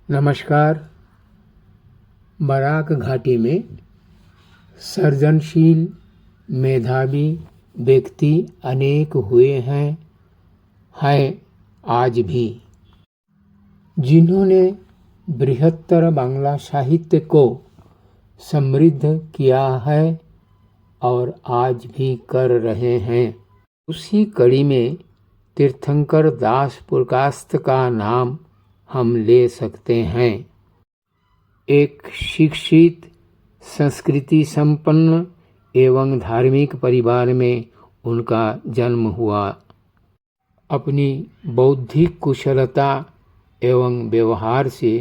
नमस्कार। बराक घाटी में सृजनशील मेधावी व्यक्ति अनेक हुए हैं आज भी, जिन्होंने बृहत्तर बांग्ला साहित्य को समृद्ध किया है और आज भी कर रहे हैं। उसी कड़ी में तीर्थंकर दास पुरकायस्थ का नाम हम ले सकते हैं। एक शिक्षित, संस्कृति संपन्न एवं धार्मिक परिवार में उनका जन्म हुआ। अपनी बौद्धिक कुशलता एवं व्यवहार से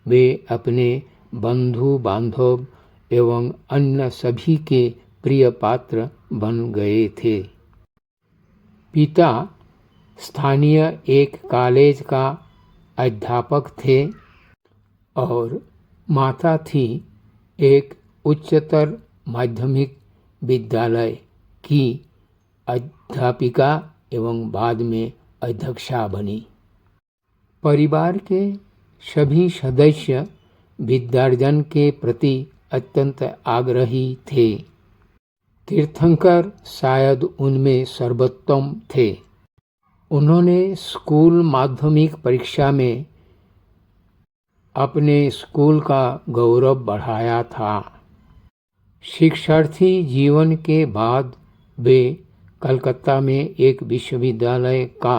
वे अपने बंधु बांधव एवं अन्य सभी के प्रिय पात्र बन गए थे। पिता स्थानीय एक कॉलेज का अध्यापक थे और माता थी एक उच्चतर माध्यमिक विद्यालय की अध्यापिका एवं बाद में अध्यक्षा बनी। परिवार के सभी सदस्य विद्यार्जन के प्रति अत्यंत आग्रही थे। तीर्थंकर शायद उनमें सर्वोत्तम थे। उन्होंने स्कूल माध्यमिक परीक्षा में अपने स्कूल का गौरव बढ़ाया था। शिक्षार्थी जीवन के बाद वे कलकत्ता में एक विश्वविद्यालय का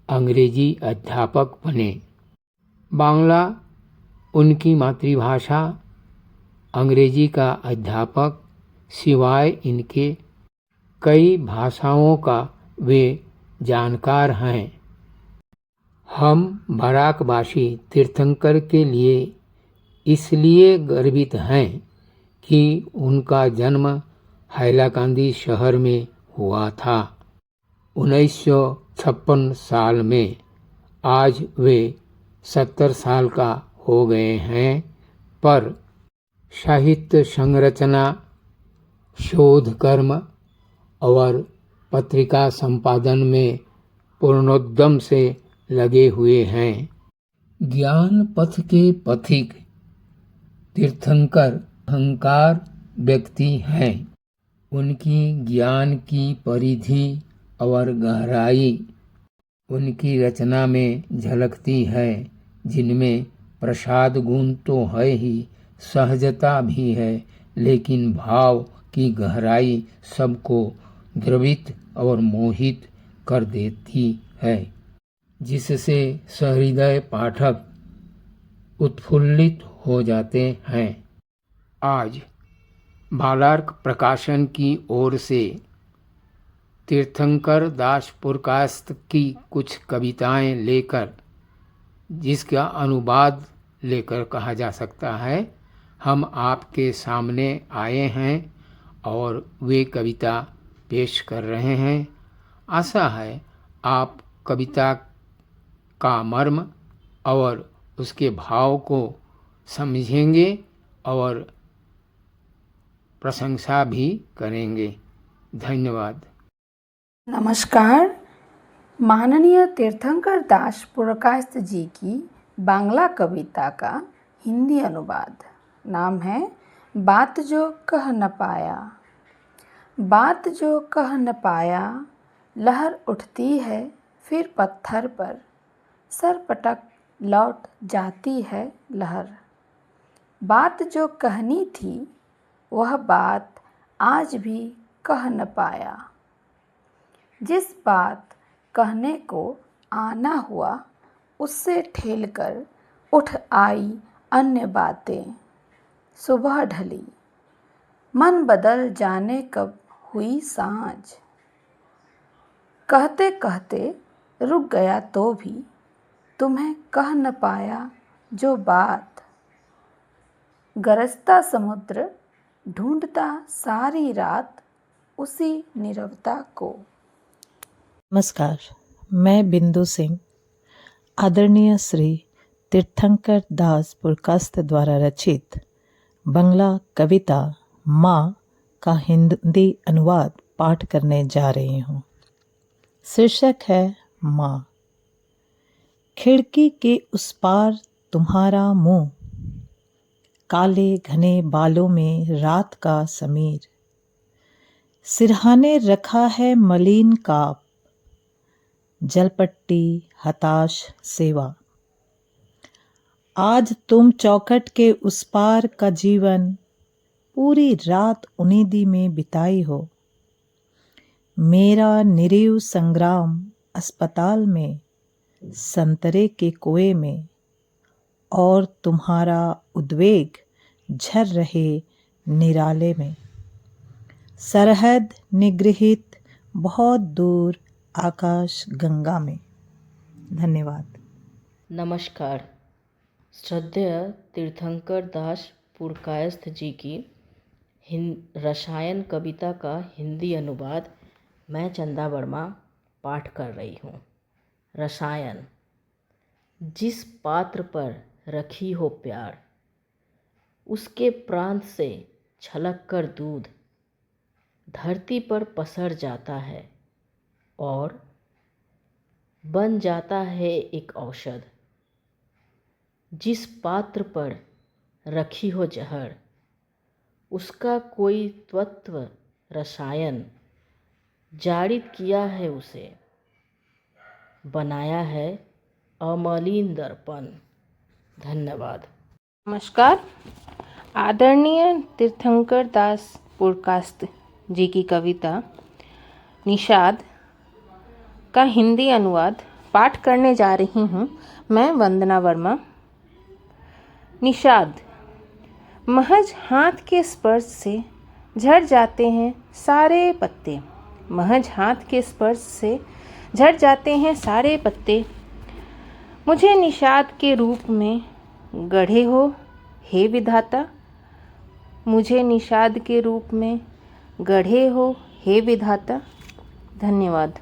अंग्रेजी अध्यापक बने। बांग्ला उनकी मातृभाषा, अंग्रेजी का अध्यापक सिवाय इनके कई भाषाओं का वे जानकार हैं। हम बराकवासी तीर्थंकर के लिए इसलिए गर्वित हैं कि उनका जन्म हैलाकांदी शहर में हुआ था 1956 साल में। आज वे 70 साल का हो गए हैं, पर साहित्य संरचना, शोध कर्म और पत्रिका संपादन में पूर्णोद्यम से लगे हुए हैं। ज्ञान पथ के पथिक तीर्थंकर अहंकार व्यक्ति हैं। उनकी ज्ञान की परिधि और गहराई उनकी रचना में झलकती है, जिनमें प्रसाद गुण तो है ही, सहजता भी है, लेकिन भाव की गहराई सबको द्रवित और मोहित कर देती है, जिससे सहृदय पाठक उत्फुल्लित हो जाते हैं। आज बालार्क प्रकाशन की ओर से तीर्थंकर दास पुरकायस्थ की कुछ कविताएं लेकर, जिसका अनुवाद लेकर कहा जा सकता है, हम आपके सामने आए हैं और वे कविता पेश कर रहे हैं। आशा है आप कविता का मर्म और उसके भाव को समझेंगे और प्रशंसा भी करेंगे। धन्यवाद। नमस्कार। माननीय तीर्थंकर दास पुरकायस्थ जी की बांग्ला कविता का हिंदी अनुवाद। नाम है बात जो कह न पाया। बात जो कह न पाया, लहर उठती है फिर पत्थर पर, सर पटक लौट जाती है लहर। बात जो कहनी थी वह बात आज भी कह न पाया। जिस बात कहने को आना हुआ उससे ठेलकर उठ आई अन्य बातें। सुबह ढली, मन बदल जाने कब हुई सांझ। कहते कहते रुक गया तो भी तुम्हें कह न पाया जो बात। गरजता समुद्र ढूंढता सारी रात उसी नीरवता को। नमस्कार, मैं बिंदु सिंह आदरणीय श्री तीर्थंकर दास पुरकायस्थ द्वारा रचित बांग्ला कविता माँ का हिंदी अनुवाद पाठ करने जा रही हूँ। शीर्षक है माँ। खिड़की के उस पार तुम्हारा मुंह, काले घने बालों में रात का समीर, सिरहाने रखा है मलिन काप, जलपट्टी हताश सेवा। आज तुम चौखट के उस पार का जीवन पूरी रात उन्नीदी में बिताई हो। मेरा निरीव संग्राम अस्पताल में, संतरे के कुएं में, और तुम्हारा उद्वेग झर रहे निराले में। सरहद निगृहित बहुत दूर आकाश गंगा में। धन्यवाद। नमस्कार। श्रद्धेय तीर्थंकर दास पुरकायस्थ जी की रसायन कविता का हिंदी अनुवाद मैं चंदा वर्मा पाठ कर रही हूँ। रसायन। जिस पात्र पर रखी हो प्यार, उसके प्रांत से छलक कर दूध धरती पर पसर जाता है और बन जाता है एक औषध। जिस पात्र पर रखी हो जहर, उसका कोई तत्व रसायन जारित किया है उसे, बनाया है अमलिन दर्पण। धन्यवाद। नमस्कार। आदरणीय तीर्थंकर दास पुरकायस्थ जी की कविता निषाद का हिंदी अनुवाद पाठ करने जा रही हूँ मैं, वंदना वर्मा। निषाद। महज हाथ के स्पर्श से झड़ जाते हैं सारे पत्ते, महज हाथ के स्पर्श से झड़ जाते हैं सारे पत्ते। मुझे निषाद के रूप में गढ़े हो हे विधाता, मुझे निषाद के रूप में गढ़े हो हे विधाता। धन्यवाद।